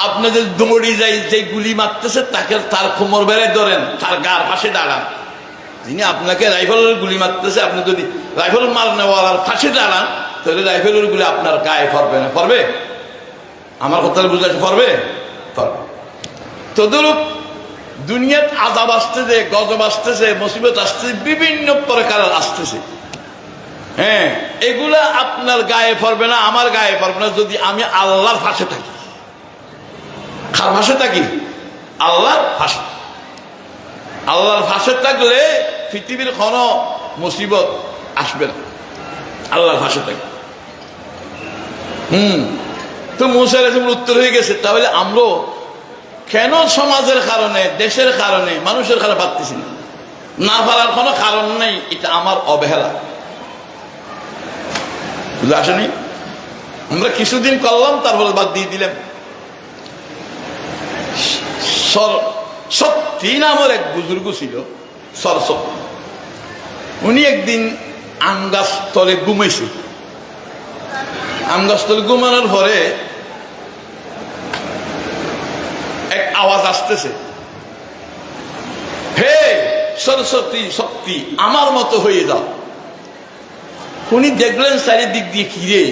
আপনাদের দৌড়ি যাই যে গুলি মারতেছে তাকে তার কোমর বেড়ায় ধরেন, তার গার পাশে দাঁড়ান। যিনি আপনাকে রাইফেলের গুলি মারতেছে, আপনি যদি রাইফেল মারনেওয়ালার পাশে দাঁড়ান তাহলে রাইফেলের গুলি আপনার গায়ে পড়বে না? পড়বে? আমার কথা বুঝাতে পারবে? পারবে। তদরূপ দুনিয়ার আযাব আসতেছে, গজব আসতেছে, মুসিবত আসতেছে, বিভিন্ন প্রকারের আসতেছে। হ্যাঁ, এগুলা আপনার গায়ে পড়বে না, আমার গায়ে পড়বে না যদি আমি আল্লাহর পাশে থাকি। কার পাশে থাকি? আল্লাহর পাশে। আল্লাহর পাশে থাকলে পৃথিবীর কোনো মুসিবত আসবে না, আল্লাহর পাশে থাকি। তো মুসা আলাইহিস সালামের উত্তর হয়ে গেছে। তাহলে আমরা কেন সমাজের কারণে, দেশের কারণে, মানুষের কারণে পারতেছি না? না পারার কোনো কারণ নেই, এটা আমার অবহেলা। বুঝে আসেনি? আমরা কিছুদিন করলাম, তারপরে বাদ দিয়ে দিলাম। সত্যি নামের এক বুজুর্গ ছিল, সরসত্তি। উনি একদিন আম গাছ তলে ঘুমাইছে। আম গাছ তলে ঘুমানোর পরে এক আওয়াজ আসতেছে, হে সরস্বতী শক্তি, আমার মতো হয়ে যাও। উনি দেখলেন চারিদিক দিয়ে ঘিরে,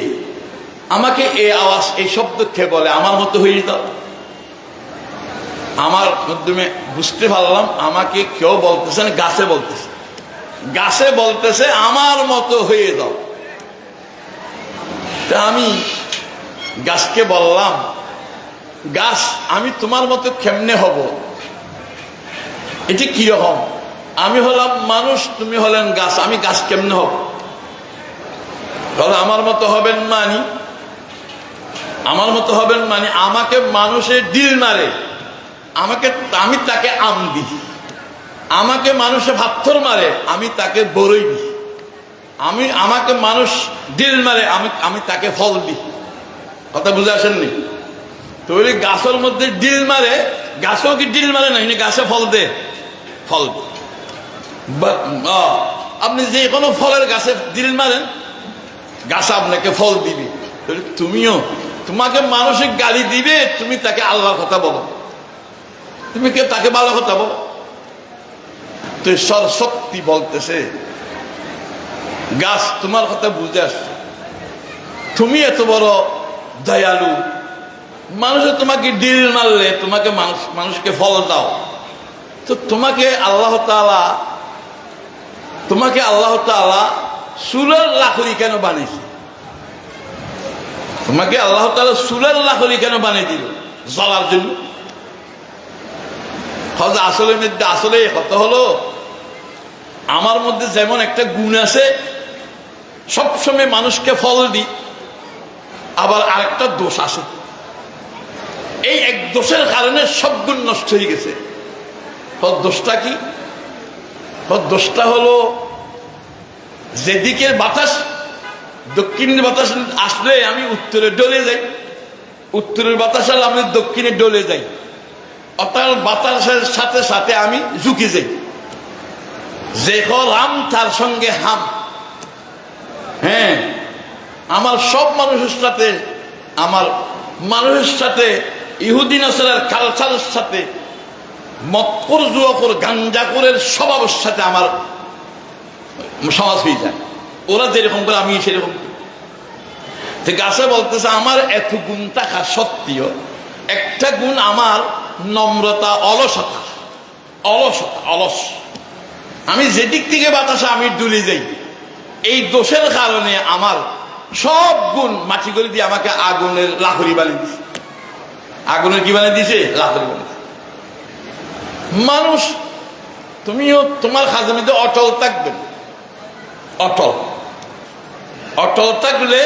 আমাকে এই আওয়াজ, এই শব্দ খেয়ে বলে আমার মতো হয়ে যাও। আমার মাধ্যমে বুঝতে পারলাম আমাকে কেউ বলতেছে না, গাছে বলতেছে, গাছে বলতেছে আমার মতো হয়ে যাও। তা আমি গাছকে বললাম, গাছ আমি তোমার মতো কেমনে হব? এটি কিরকম? আমি হলাম মানুষ, তুমি হলেন গাছ, আমি গাছ কেমনে হব? আমার মতো হবেন মানি, আমার মতো হবেন মানে আমাকে মানুষে ডিল মারে, আমি তাকে আম দিই। আমাকে মানুষে পাথর মারে, আমি তাকে বড়ই দিই। আমাকে মানুষ ডিল মারে, আমি তাকে ফল দিই। কথা বুঝে আসেননি? তো ওই গাছের মধ্যে ডিল মারে, গাছও কি ডিল মারে না, গাছে ফল দে, ফল দে। আপনি যে কোনো ফলের গাছে ডিল মারেন, গাছ আপনাকে ফল দিবে। তুমিও, তোমাকে মানসিক গালি দিবে, তুমি তাকে আল্লাহর কথা বলো, তুমি কে তাকে ভালো কথা বলো। তো সরস্বতী বলতেছে, গাছ তোমার কথা বুঝে আসছে, তুমি এত বড় দয়ালু, মানুষে তোমাকে ডিল মারলে তোমাকে মানুষকে ফল দাও, তো তোমাকে আল্লাহ তাআলা চুলের লাকড়ি কেন বানিয়েছে? তোমাকে আল্লাহ তাআলা চুলের লাকড়ি কেন বানিয়ে দিল? জ্বলার জন্য। আসলে কথা হলো, আমার মধ্যে যেমন একটা গুণ আছে, সবসময় মানুষকে ফল দিই, আবার আরেকটা দোষ আছে। এই এক দোষের কারণে সব গুণ নষ্ট হয়ে গেছে। দোষটা কি? দোষটা হলো যেদিকে বাতাস, দক্ষিণের বাতাস আসলে আমি উত্তরে ডলে যাই, উত্তরের বাতাস আসলে আমি দক্ষিণে ডলে যাই, অর্থাৎ বাতাসের সাথে সাথে আমি ঝুঁকে যাই। যে রাম তার সঙ্গে হাম। হ্যাঁ, আমার সব মানুষের সাথে, আমার মানুষের সাথে, ইহুদি নাসারার কালচারের সাথে, মক্কর জুয়াকর গাঞ্জাকরের স্বভাবের সাথে আমার সমাজ হয়ে যায়। ওরা যেরকম করে আমি সেরকম। গাছে বলতেছে আমার এত গুণ থাকা সত্ত্বেও একটা গুণ আমার নম্রতা, অলসতা, অলসতা, অলস। আমি যেদিক থেকে বাতাসে আমি ডুলে যাই, এই দোষের কারণে আমার সব গুণ মাটি করে দিয়ে আমাকে আগুনের লাহরি বানিয়ে দিছে। আগুনের কি বানিয়ে দিছে? লাহরি বানিয়ে। মানুষ তুমিও তোমার খাজনাতে অটল থাকবেন, অটল। অটল থাকলে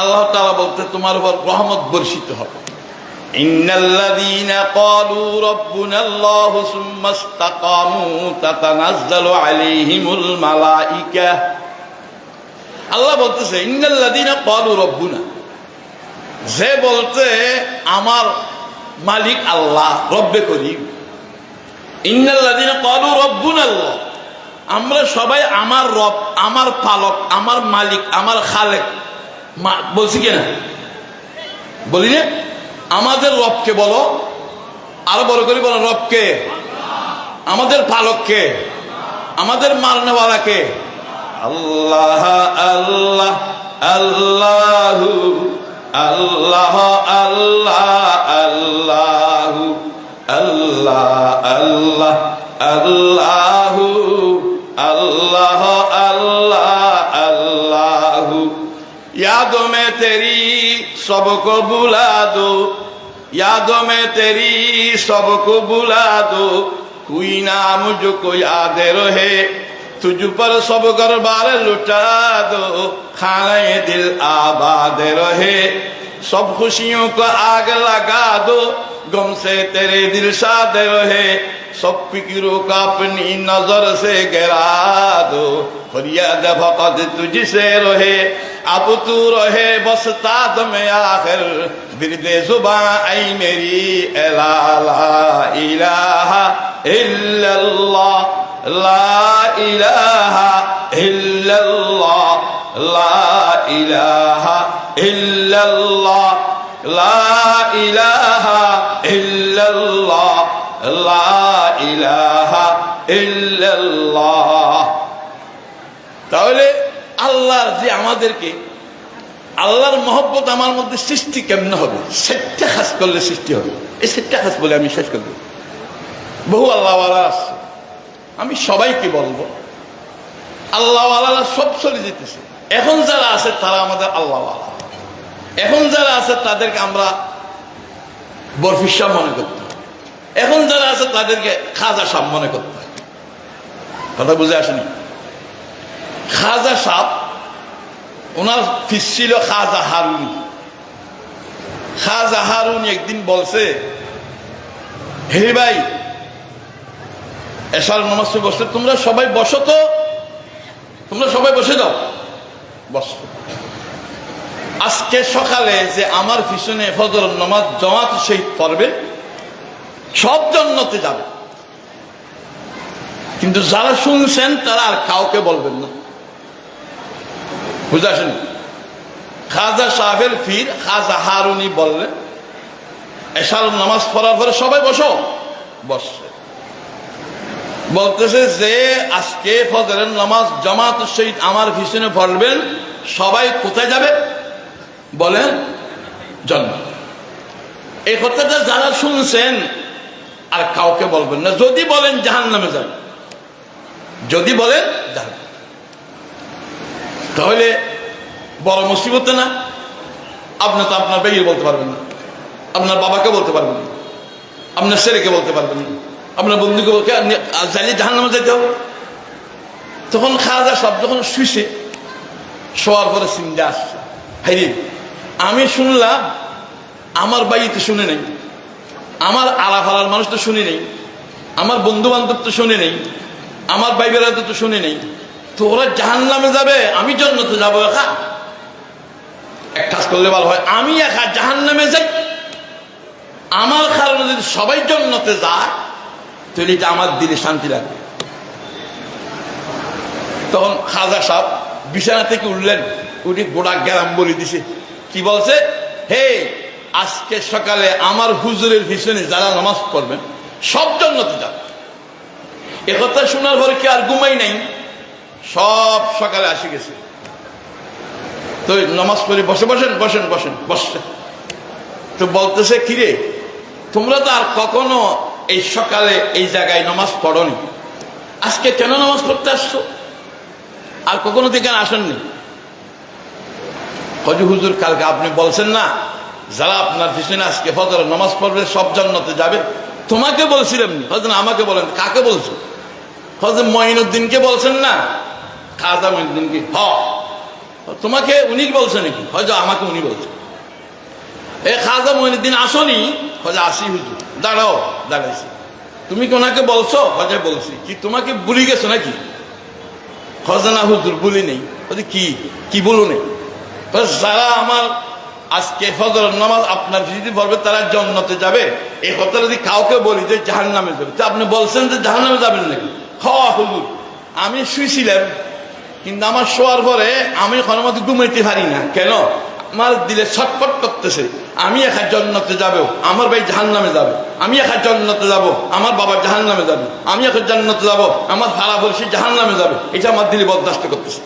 আল্লাহ তাআলা বলতে তোমার উপর রহমত বর্ষিত হবে। ইন্নাল্লাযীনা ক্বালু রাব্বুনাল্লাহু সুম্মা ইসতাকামু তাতানাজ্জালু আলাইহিমুল মালায়েকা। আল্লাহ বলতেছে ইন্নাল্লাযীনা ক্বালু রাব্বুনা, যে বলতে আমার মালিক আল্লাহ, রব্বে করিম। ইন্নাল্লাযীনা ক্বালু রাব্বুনাল্লাহ, আমরা সবাই আমার রব, আমার পালক, আমার মালিক, আমার খালেক বলছি কিনা? বলি না? আমাদের রবকে বলো, আরো বড় করে বলো, রবকে। আমাদের পালককে, আমাদের মারনেওয়ালাকে। আল্লাহ আল্লাহ আল্লাহু আল্লাহ আল্লাহ আল্লাহু আল্লাহ আল্লাহ আল্লাহু अल्लाह अल्लाह अल्लाह यादों में तेरी सबको बुला दो यादों में तेरी सबको बुला दो कोई ना मुझको याद रहे तुझ पर सब गरबार लुटा दो खाने दिल आबाद रहे सब खुशियों को आग लगा दो गम से तेरे दिल शाद रहे सब फिक्रों का अपनी नजर से गिरा दो फरियाद फकत तुझसे रहे अब तू रहे बस ताद में आखिर बिरदे जुबां आई मेरी ला इलाहा इल्लल्लाह ला इलाहा इल्लल्लाह ला इलाहा इल्लल्लाह ला इलाहा इल्लल्लाह লা ইলাহা ইল্লাল্লাহ। তাহলে আল্লাহর যে আমাদেরকে, আল্লাহর মহব্বত আমার মধ্যে সৃষ্টি কেমন হবে? সেটা খাস করলে সৃষ্টি হবে। এই সেটা খাস বলে আমি শেষ করব। বহু আল্লাহওয়ালা আছে, আমি সবাইকে বলবো আল্লাহওয়ালারা সব চলে যেতেছে। এখন যারা আছে তারা আমাদের আল্লাহওয়ালা। এখন যারা আছে তাদেরকে আমরা বরফিসা মনে করতে, এখন যারা আছে তাদেরকে খাজা সাহ মনে করতে হয়। কথা বুঝে আসেনি? খাজা সাহ, ওনার ফিস ছিল খাজা হারুনি। খাজা হারুনি একদিন বলছে, হে ভাই এশার নামাজ বসে তোমরা সবাই বসো, তো তোমরা সবাই বসে দাও, বস। আজকে সকালে যে আমার পিছনে ফজর নামাজ জামাত শহীদ পড়বে সব জান্নাতে যাবে, কিন্তু যারা শুনছেন তারা আর কাউকে বলবেন না। বুঝে আসেন? খাজা সাহেবের ফির খাজা হারুনি বললেন এশার নামাজ পড়ার পরে সবাই বসো, বসছে। বলতেছে যে আজকে ফজরের নামাজ জামাত শহীদ আমার পিছনে পড়বেন সবাই কোথায় যাবে বলেন? জান্নাত। এই কথাটা যারা শুনছেন আর কাউকে বলবেন না। যদি বলেন জাহান্নামে যাবেন, যদি বলেন জাহান্নাম, তাহলে বড় মুসিবত না? আপনি তো আপনার ভাইকে বলতে পারবেন না, আপনার বাবাকে বলতে পারবেন না, আপনার ছেলেকে বলতে পারবেন না, আপনার বন্ধুকে চাইলে জাহান্নামে যেতে হবে। তখন খাজা সব যখন শুইছে, শোয়ার পরে চিন্তা আসছে, হাইরে আমি শুনলাম আমার ভাই তো শুনে নাই, আমার আলাফালার মানুষ তো শুনি নেই, আমার বন্ধু বান্ধব তো শুনে নেই, আমার ভাই বেড়াতে তো শুনে নেই, তো ওরা জাহান্নামে যাবে, আমি জান্নাতে যাবো একা? এক কাজ করলে ভালো হয়, আমি একা জাহান্নামে যাই, আমার কারণে যদি সবাই জান্নাতে যায় তাহলে এটা আমার দিলে শান্তি লাগবে। তখন খাজা সাহেব বিছানা থেকে উঠলেন, উঠে গোটা গ্রাম বলে দিছে। কি বলছে? হে, আজকে সকালে আমার হুজুরের পিছনে যারা নামাজ পড়বেন সব জান্নাতে যাবে। একথা শোনার পরে কি আর ঘুমাই নাই, সব সকালে আসে গেছে। তো নামাজ পড়ে বসে তো বলতেছে, কিরে তোমরা তো আর কখনো এই সকালে এই জায়গায় নামাজ পড়নি, আজকে কেন নামাজ পড়তে আসছো? আর কখনো থেকে আসেননি? হুজুর, কালকে আপনি বলছেন না যারা আপনার পিছনে আজকে ফজর নামাজ পড়বে সব জান্নাতে যাবে, তোমাকে বলছিলাম নি? হয়তো আমাকে বলেন, কাকে বলছো? হয়তো মঈনুদ্দিনকে বলছেন না, খাজা মঈনুদ্দিনকে? তোমাকে উনি বলছে নাকি? হয়তো আমাকে উনি বলছে। এ খাজা মঈনুদ্দিন আসনি? হয়তো আসি হুজুর। দাঁড়াও, দাঁড়াইছি। তুমি কোনাকে বলছো? হয়তো বলছি। কি তোমাকে ভুলে গেছো নাকি? হয়তো না হুজুর, ভুলি নেই। কি বলো নেই? যারা আমার আজকে ফজর নামাজ আপনার পিছনে পড়বে তারা জান্নাতে যাবে, এই কথা যদি কাউকে বলি যে জাহান্নামে যাবে, তো আপনি বলছেন যে জাহান্নামে যাবেন নাকি? হুজুর, আমি শুয়েছিলাম, কিন্তু আমার শোয়ার পরে আমি কোনো মতো ঘুমাইতে পারি না। কেন? আমার দিলে ছটফট করতেছে। আমি একা জান্নাতে যাবো, আমার ভাই জাহান্নামে যাবে। আমি একা জান্নাতে যাবো, আমার বাবা জাহান্নামে যাবে। আমি একা জান্নাতে যাবো, আমার ফালাফলসি জাহান্নামে যাবে। এটা আমার দিলে বরদাস্ত করতেছে।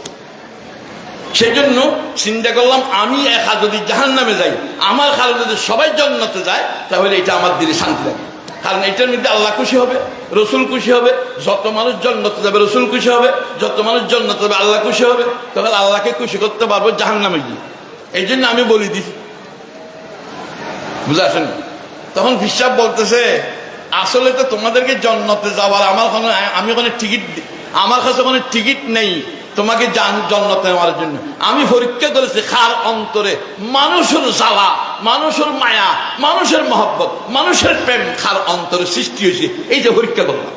সেই জন্য চিন্তা করলাম, আমি একা যদি জাহান্নামে যাই, আমার কারণে যদি সবাই জান্নাতে যায়, তাহলে এটা আমার দিলে শান্তি লাগে। কারণ এটার মধ্যে আল্লাহ খুশি হবে, রসুল খুশি হবে। যত মানুষ জান্নাতে যাবে রসুল খুশি হবে, যত মানুষ জান্নাতে যাবে আল্লাহ খুশি হবে। তখন আল্লাহকে খুশি করতে পারবো জাহান্নামে গিয়ে। এই জন্য আমি বলি দিছি, বুঝে আসেন? তখন ফিসাব বলতেছে, আসলে তো তোমাদেরকে জান্নাতে যাওয়ার আমি ওখানে টিকিট, আমার কাছে ওখানে টিকিট নেই তোমাকে জান্নাতে নেওয়ার জন্য। আমি পরীক্ষা করেছি কার অন্তরে মানুষের জ্বালা, মানুষের মায়া, মানুষের মহব্বত, মানুষের প্রেম কার অন্তরে সৃষ্টি হয়েছে, এই যে পরীক্ষা করলাম।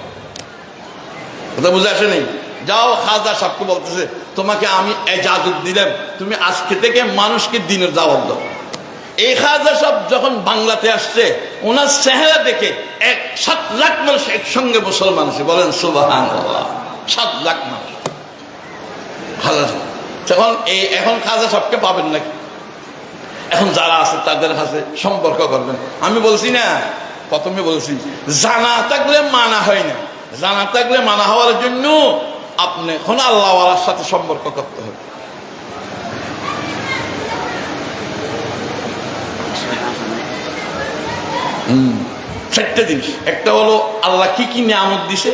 কথা বুঝে আসে নেই? যাও, খাজা সাহেবকে বলতেছে, তোমাকে আমি এজাজত দিলাম, তুমি আজকে থেকে মানুষকে দিনের দাওয়াত দাও। এই খাজা সাহেব যখন বাংলাতে আসছে, ওনার চেহারা দেখে 7 লাখ মানুষ একসঙ্গে মুসলমান আছে। বলেন সুবহানাল্লাহ। 7 লাখ মানুষ খাজা সাহেব। এখন খাজা সাহেবকে পাবেন নাকি? এখন যারা আছে তাদের কাছে সম্পর্ক করবেন। আমি বলছি না, প্রথমে বলছি, জানা থাকলে মানা হয় না। জানা থাকলে মানা হওয়ার জন্য আপনি এখন আল্লাহওয়ালার সাথে সম্পর্ক করতে হবে। চারটা জিনিস। একটা হলো আল্লাহ কি কি নিয়ামত দিছে,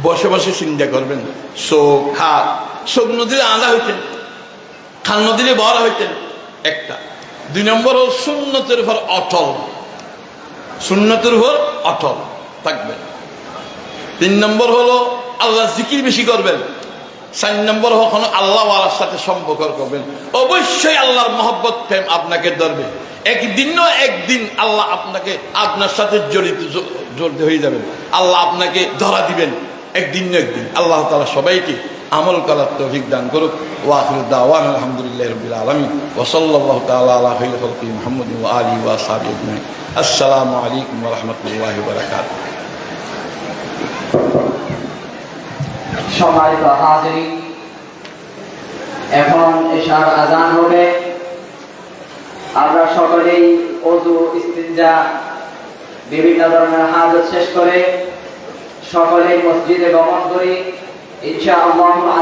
বসে বসে চিন্তা করবেন। চোখ, হাত। চোখ নদীরে আঁধা হইতেন, খান নদীরে বড় হইতেন, একটা। 2 নম্বর হল সুন্নতের উপর অটল, সুন্নতের উপর অটল থাকবেন। 3 নম্বর হলো আল্লাহ জিকির বেশি করবেন। 4 নম্বর কখনো আল্লাহওয়ালার সাথে সম্পর্ক করবেন। অবশ্যই আল্লাহর মহব্বত প্রেম আপনাকে ধরবে। একদিন আল্লাহ আপনার সাথে জড়িত হয়ে যাবেন। আল্লাহ আপনাকে ধরা দিবেন একদিন। আল্লাহ তাআলা সবাইকে আমল করার তৌফিক দান করুক। ওয়া আখিরু দাওয়ানা আলহামদুলিল্লাহি রাব্বিল আলামিন ওয়া সাল্লাল্লাহু তাআলা আলা খায়রি খালকি মুহাম্মাদিন ওয়া আলিহি ওয়া আসহাবিহি আজমাইন। আসসালামু আলাইকুম ওয়া রাহমাতুল্লাহি ওয়া বারাকাতুহু। সম্মানিত হাজিরিন, এখন এশার আযান হবে। আমরা সকলেই ওযু, ইস্তিনজা, বিভিন্ন ধরনের হাজত শেষ করে সকলেই মসজিদে গমন করি ইনশাআল্লাহ।